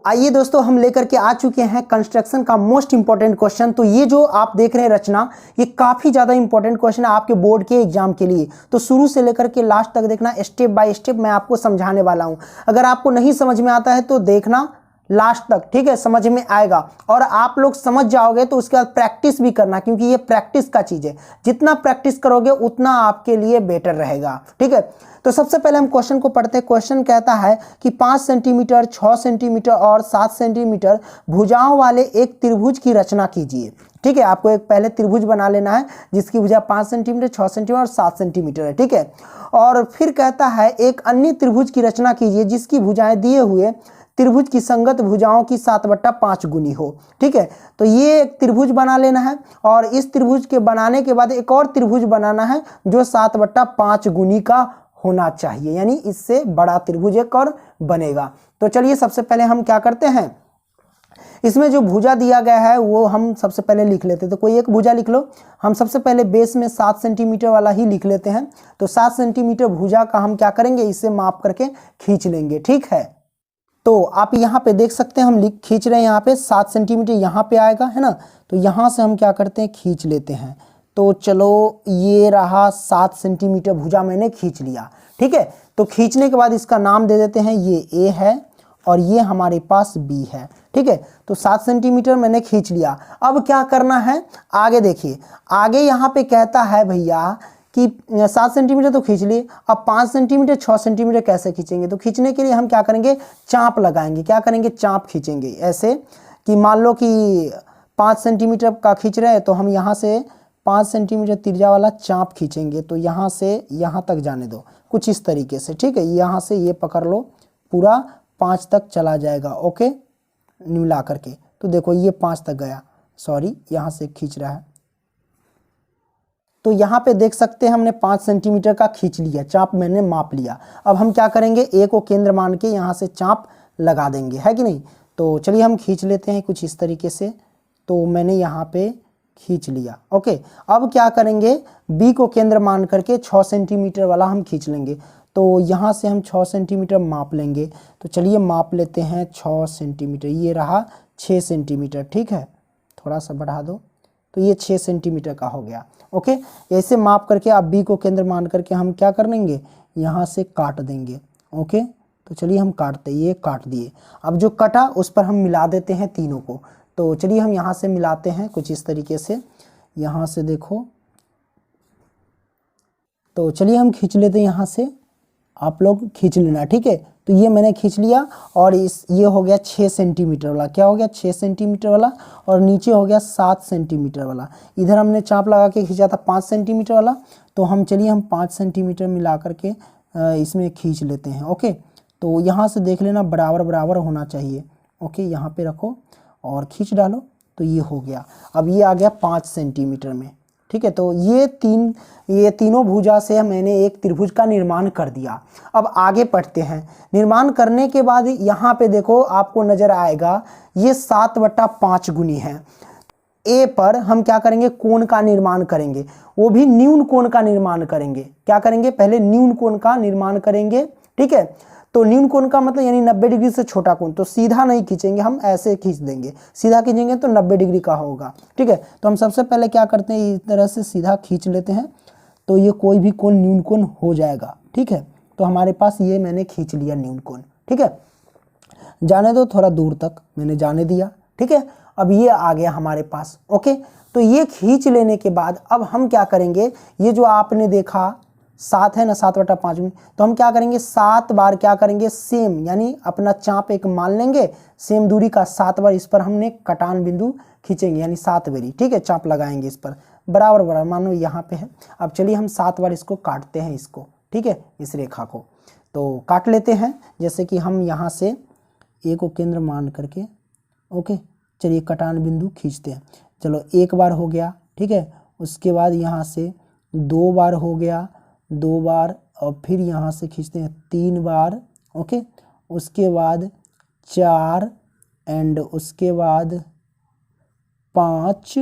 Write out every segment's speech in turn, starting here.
आइए दोस्तों, हम लेकर के आ चुके हैं कंस्ट्रक्शन का मोस्ट इंपॉर्टेंट क्वेश्चन। तो ये जो आप देख रहे हैं रचना, ये काफ़ी ज़्यादा इंपॉर्टेंट क्वेश्चन है आपके बोर्ड के एग्जाम के लिए। तो शुरू से लेकर के लास्ट तक देखना, स्टेप बाय स्टेप मैं आपको समझाने वाला हूँ। अगर आपको नहीं समझ में आता है तो देखना लास्ट तक, ठीक है, समझ में आएगा। और आप लोग समझ जाओगे तो उसके बाद प्रैक्टिस भी करना, क्योंकि ये प्रैक्टिस का चीज़ है। जितना प्रैक्टिस करोगे उतना आपके लिए बेटर रहेगा, ठीक है। तो सबसे पहले हम क्वेश्चन को पढ़ते हैं। क्वेश्चन कहता है कि 5 सेंटीमीटर, 6 सेंटीमीटर और 7 सेंटीमीटर भुजाओं वाले एक त्रिभुज की रचना कीजिए। ठीक है, आपको एक पहले त्रिभुज बना लेना है जिसकी भुजा 5 सेंटीमीटर, 6 सेंटीमीटर और 7 सेंटीमीटर है, ठीक है। और फिर कहता है एक अन्य त्रिभुज की रचना कीजिए जिसकी भुजाएं दिए हुए त्रिभुज की संगत भुजाओं की 7/5 गुनी हो, ठीक है। तो ये एक त्रिभुज बना लेना है और इस त्रिभुज के बनाने के बाद एक और त्रिभुज बनाना है जो 7/5 गुनी का होना चाहिए, यानी इससे बड़ा त्रिभुज एक और बनेगा। तो चलिए सबसे पहले हम क्या करते हैं, इसमें जो भुजा दिया गया है वो हम सबसे पहले लिख लेते हैं। तो कोई एक भुजा लिख लो। हम सबसे पहले बेस में 7 सेंटीमीटर वाला ही लिख लेते हैं। तो 7 सेंटीमीटर भुजा का हम क्या करेंगे, इसे माप करके खींच लेंगे, ठीक है। तो आप यहाँ पे देख सकते हैं, हम खींच रहे हैं यहाँ पे 7 सेंटीमीटर यहाँ पे आएगा, है ना। तो यहाँ से हम क्या करते हैं, खींच लेते हैं। तो चलो ये रहा 7 सेंटीमीटर भुजा मैंने खींच लिया, ठीक है। तो खींचने के बाद इसका नाम दे देते हैं, ये ए है और ये हमारे पास बी है, ठीक है। तो 7 सेंटीमीटर मैंने खींच लिया। अब क्या करना है, आगे देखिए। आगे यहाँ पे कहता है भैया कि 7 सेंटीमीटर तो खींच लिए, अब 5 सेंटीमीटर, 6 सेंटीमीटर कैसे खींचेंगे। तो खींचने के लिए हम क्या करेंगे, चाप लगाएंगे। क्या करेंगे, चाप खींचेंगे। ऐसे कि मान लो कि 5 सेंटीमीटर का खींच रहे हैं तो हम यहाँ से 5 सेंटीमीटर तिरछा वाला चाप खींचेंगे। तो यहाँ से यहाँ तक जाने दो, कुछ इस तरीके से, ठीक है। यहाँ से ये पकड़ लो, पूरा 5 तक चला जाएगा, ओके, मिला करके। तो देखो ये 5 तक गया, सॉरी यहाँ से खींच रहा है। तो यहाँ पे देख सकते हैं हमने 5 सेंटीमीटर का खींच लिया, चाप मैंने माप लिया। अब हम क्या करेंगे, ए को केंद्र मान के यहाँ से चाप लगा देंगे, है कि नहीं। तो चलिए हम खींच लेते हैं कुछ इस तरीके से। तो मैंने यहाँ पे खींच लिया, ओके। अब क्या करेंगे, बी को केंद्र मान करके 6 सेंटीमीटर वाला हम खींच लेंगे। तो यहाँ से हम 6 सेंटीमीटर माप लेंगे। तो चलिए माप लेते हैं 6 सेंटीमीटर। ये रहा 6 सेंटीमीटर, ठीक है, थोड़ा सा बढ़ा दो। तो ये 6 सेंटीमीटर का हो गया, ओके। ऐसे माप करके आप बी को केंद्र मान करके हम क्या कर लेंगे, यहाँ से काट देंगे, ओके। तो चलिए हम काटते, ये काट दिए। अब जो कटा उस पर हम मिला देते हैं तीनों को। तो चलिए हम यहाँ से मिलाते हैं कुछ इस तरीके से। यहाँ से देखो, तो चलिए हम खींच लेते हैं यहाँ से, आप लोग खींच लेना, ठीक है। तो ये मैंने खींच लिया और ये हो गया 6 सेंटीमीटर वाला। क्या हो गया, 6 सेंटीमीटर वाला। और नीचे हो गया 7 सेंटीमीटर वाला। इधर हमने चाप लगा के खींचा था 5 सेंटीमीटर वाला। तो हम चलिए हम 5 सेंटीमीटर मिला करके इसमें खींच लेते हैं, ओके। तो यहाँ से देख लेना बराबर बराबर होना चाहिए, ओके। यहाँ पे रखो और खींच डालो। तो ये हो गया। अब ये आ गया 5 सेंटीमीटर में, ठीक है। तो ये तीनों भुजा से मैंने एक त्रिभुज का निर्माण कर दिया। अब आगे पढ़ते हैं। निर्माण करने के बाद यहाँ पे देखो आपको नजर आएगा ये 7/5 गुनी है। ए पर हम क्या करेंगे, कोण का निर्माण करेंगे, वो भी न्यून कोण का निर्माण करेंगे। क्या करेंगे, पहले न्यून कोण का निर्माण करेंगे, ठीक है। तो न्यून कोण का मतलब यानी 90 डिग्री से छोटा कोण। तो सीधा नहीं खींचेंगे, हम ऐसे खींच देंगे। सीधा खींचेंगे तो 90 डिग्री का होगा, ठीक है। तो हम सबसे पहले क्या करते हैं, इस तरह से सीधा खींच लेते हैं। तो ये कोई भी कोण न्यून कोण हो जाएगा, ठीक है। तो हमारे पास ये मैंने खींच लिया न्यून कोण, ठीक है। जाने दो, थोड़ा दूर तक मैंने जाने दिया, ठीक है। अब ये आ गया हमारे पास, ओके। तो ये खींच लेने के बाद अब हम क्या करेंगे, ये जो आपने देखा 7 है ना, 7/5 में, तो हम क्या करेंगे, 7 बार क्या करेंगे, सेम यानी अपना चाप एक मान लेंगे, सेम दूरी का 7 बार इस पर हमने कटान बिंदु खींचेंगे, यानी 7 बारी, ठीक है। चाप लगाएंगे इस पर बराबर बराबर, मानो यहाँ पे है। अब चलिए हम 7 बार इसको काटते हैं, इसको, ठीक है, इस रेखा को। तो काट लेते हैं, जैसे कि हम यहाँ से ए को केंद्र मान करके, ओके। चलिए कटान बिंदु खींचते हैं। चलो एक बार हो गया, ठीक है। उसके बाद यहाँ से 2 बार हो गया, 2 बार, और फिर यहाँ से खींचते हैं 3 बार, ओके। उसके बाद 4 एंड उसके बाद 5,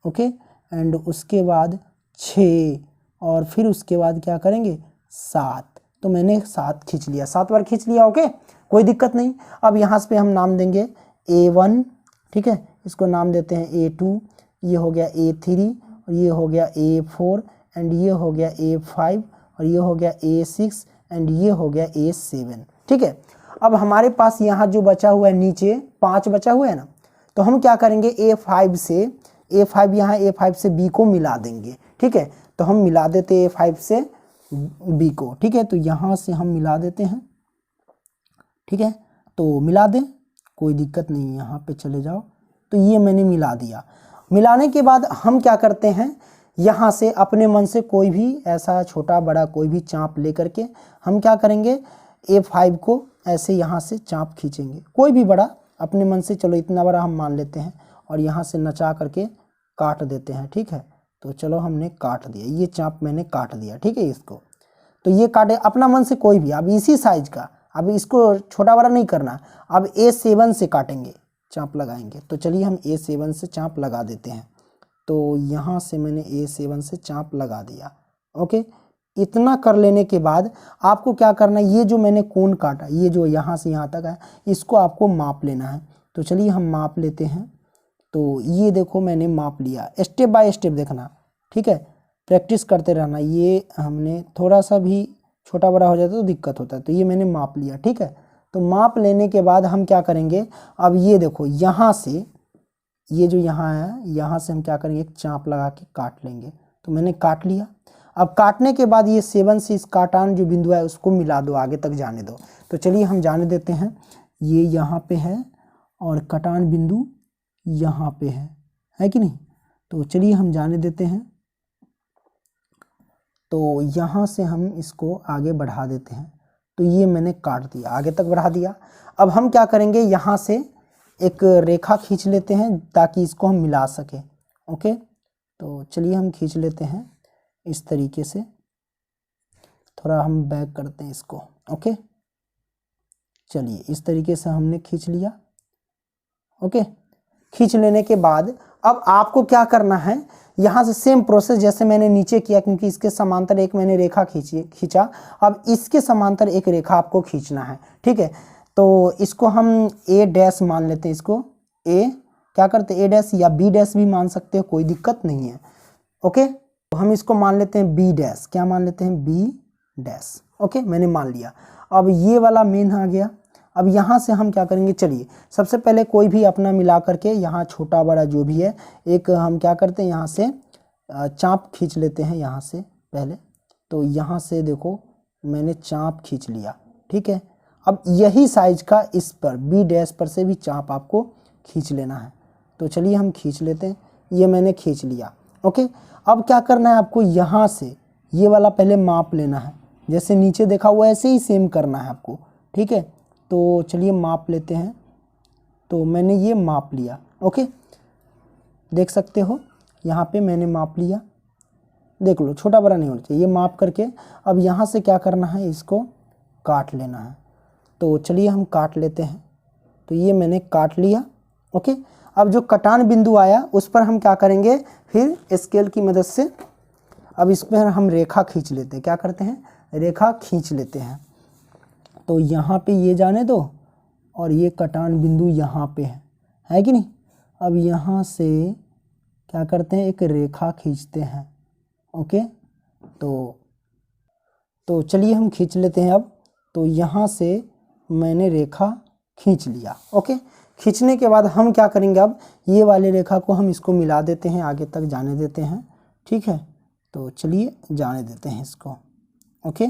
ओके, एंड उसके बाद 6 और फिर उसके बाद क्या करेंगे 7, तो मैंने 7 खींच लिया, 7 बार खींच लिया। ओके, कोई दिक्कत नहीं। अब यहाँ पे हम नाम देंगे A1, ठीक है, इसको नाम देते हैं A2, ये हो गया A3 और ये हो गया A4 एंड ये हो गया A5 और ये हो गया A6 एंड ये हो गया A7, ठीक है। अब हमारे पास यहाँ जो बचा हुआ है नीचे 5 बचा हुआ है ना, तो हम क्या करेंगे A5 से यहाँ A5 से B को मिला देंगे, ठीक है। तो हम मिला देते A5 से B को, ठीक है। तो यहाँ से हम मिला देते हैं, ठीक है। तो मिला दें, कोई दिक्कत नहीं, यहाँ पे चले जाओ। तो ये मैंने मिला दिया। मिलाने के बाद हम क्या करते हैं, यहाँ से अपने मन से कोई भी ऐसा छोटा बड़ा कोई भी चाप लेकर के हम क्या करेंगे, A5 को ऐसे यहाँ से चाप खींचेंगे, कोई भी बड़ा अपने मन से, चलो इतना बड़ा हम मान लेते हैं, और यहाँ से नचा करके काट देते हैं, ठीक है। तो चलो हमने काट दिया, ये चाप मैंने काट दिया, ठीक है। इसको तो ये काटे अपना मन से कोई भी, अब इसी साइज का, अब इसको छोटा बड़ा नहीं करना। अब A7 से काटेंगे, चाप लगाएंगे। तो चलिए हम A7 से चाप लगा देते हैं। तो यहाँ से मैंने A7 से चाप लगा दिया। ओके, इतना कर लेने के बाद आपको क्या करना है, ये जो मैंने कोण काटा, ये जो यहाँ से यहाँ तक है, इसको आपको माप लेना है। तो चलिए हम माप लेते हैं। तो ये देखो मैंने माप लिया, स्टेप बाय स्टेप देखना, ठीक है, प्रैक्टिस करते रहना। ये हमने थोड़ा सा भी छोटा बड़ा हो जाता है तो दिक्कत होता है। तो ये मैंने माप लिया, ठीक है। तो माप लेने के बाद हम क्या करेंगे, अब ये देखो यहाँ से, ये जो यहाँ है, यहाँ से हम क्या करेंगे, एक चाप लगा के काट लेंगे। तो मैंने काट लिया। अब काटने के बाद ये 7 से इस काटान जो बिंदु है उसको मिला दो, आगे तक जाने दो। तो चलिए हम जाने देते हैं, ये यहाँ पे है और कटान बिंदु यहाँ पे है कि नहीं। तो चलिए हम जाने देते हैं। तो यहाँ से हम इसको आगे बढ़ा देते हैं। तो ये मैंने काट दिया, आगे तक बढ़ा दिया। अब हम क्या करेंगे, यहाँ से एक रेखा खींच लेते हैं ताकि इसको हम मिला सकें। ओके, तो चलिए हम खींच लेते हैं इस तरीके से, थोड़ा हम बैक करते हैं इसको। ओके, चलिए इस तरीके से हमने खींच लिया। ओके, खींच लेने के बाद अब आपको क्या करना है, यहाँ से सेम प्रोसेस जैसे मैंने नीचे किया, क्योंकि इसके समांतर एक मैंने रेखा खींचा। अब इसके समांतर एक रेखा आपको खींचना है, ठीक है। तो इसको हम A' मान लेते हैं, इसको A क्या करते हैं, A' या B' भी मान सकते हो, कोई दिक्कत नहीं है। ओके, तो हम इसको मान लेते हैं B', क्या मान लेते हैं, B'। ओके, मैंने मान लिया। अब ये वाला मेन आ गया। अब यहाँ से हम क्या करेंगे, चलिए सबसे पहले कोई भी अपना मिला करके यहाँ छोटा बड़ा जो भी है, एक हम क्या करते हैं, यहाँ से चाप खींच लेते हैं यहाँ से पहले। तो यहाँ से देखो मैंने चाप खींच लिया, ठीक है। अब यही साइज का इस पर B' पर से भी चाप आपको खींच लेना है। तो चलिए हम खींच लेते हैं, ये मैंने खींच लिया। ओके, अब क्या करना है आपको, यहाँ से ये वाला पहले माप लेना है, जैसे नीचे देखा हुआ ऐसे ही सेम करना है आपको, ठीक है। तो चलिए माप लेते हैं। तो मैंने ये माप लिया। ओके, देख सकते हो यहाँ पे मैंने माप लिया, देख लो छोटा बड़ा नहीं होना चाहिए। ये माप करके अब यहाँ से क्या करना है, इसको काट लेना है। तो चलिए हम काट लेते हैं। तो ये मैंने काट लिया। ओके, अब जो कटान बिंदु आया उस पर हम क्या करेंगे, फिर स्केल की मदद से अब इस पर हम रेखा खींच लेते हैं। क्या करते हैं, रेखा खींच लेते हैं। तो यहाँ पे ये जाने दो और ये कटान बिंदु यहाँ पे है कि नहीं। अब यहाँ से क्या करते हैं, एक रेखा खींचते हैं। ओके, तो चलिए हम खींच लेते हैं अब। तो यहाँ से मैंने रेखा खींच लिया। ओके, खींचने के बाद हम क्या करेंगे, अब ये वाले रेखा को हम इसको मिला देते हैं, आगे तक जाने देते हैं, ठीक है। तो चलिए जाने देते हैं इसको। ओके,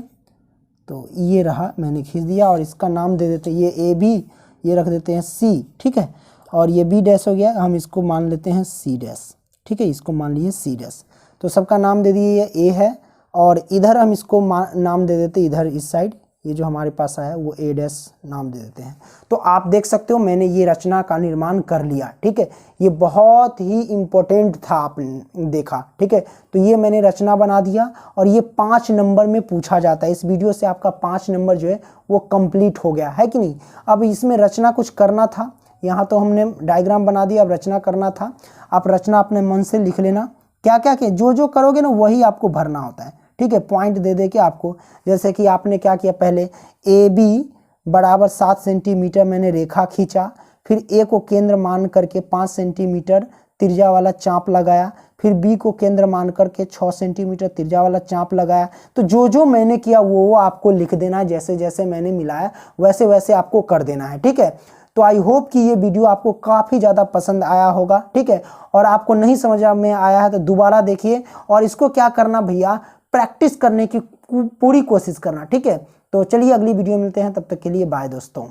तो ये रहा, मैंने खींच दिया और इसका नाम दे देते हैं, ये AB, ये रख देते हैं C, ठीक है। और ये B' हो गया, हम इसको मान लेते हैं C', ठीक है, इसको मान लिए C'। तो सबका नाम दे दिए, ये A है और इधर हम इसको नाम दे देते, इधर इस साइड ये जो हमारे पास आया वो A' नाम दे देते हैं। तो आप देख सकते हो मैंने ये रचना का निर्माण कर लिया, ठीक है। ये बहुत ही इम्पोर्टेंट था, आपने देखा, ठीक है। तो ये मैंने रचना बना दिया और ये 5 नंबर में पूछा जाता है। इस वीडियो से आपका 5 नंबर जो है वो कंप्लीट हो गया है कि नहीं। अब इसमें रचना कुछ करना था, यहाँ तो हमने डायग्राम बना दिया, अब रचना करना था। आप रचना अपने मन से लिख लेना, क्या क्या जो जो करोगे ना वही आपको भरना होता है, ठीक है, पॉइंट दे दे के आपको, जैसे कि आपने क्या किया, पहले ए बी बराबर 7 सेंटीमीटर मैंने रेखा खींचा, फिर ए को केंद्र मान करके 5 सेंटीमीटर तिरछा वाला चाप लगाया, फिर बी को केंद्र मान करके 6 सेंटीमीटर तिरछा वाला चाप लगाया। तो जो जो मैंने किया वो आपको लिख देना है, जैसे जैसे मैंने मिलाया वैसे वैसे आपको कर देना है, ठीक है। तो आई होप कि ये वीडियो आपको काफ़ी ज़्यादा पसंद आया होगा, ठीक है। और आपको नहीं समझ में आया है तो दोबारा देखिए, और इसको क्या करना भैया, प्रैक्टिस करने की पूरी कोशिश करना, ठीक है। तो चलिए अगली वीडियो मिलते हैं, तब तक के लिए बाय दोस्तों।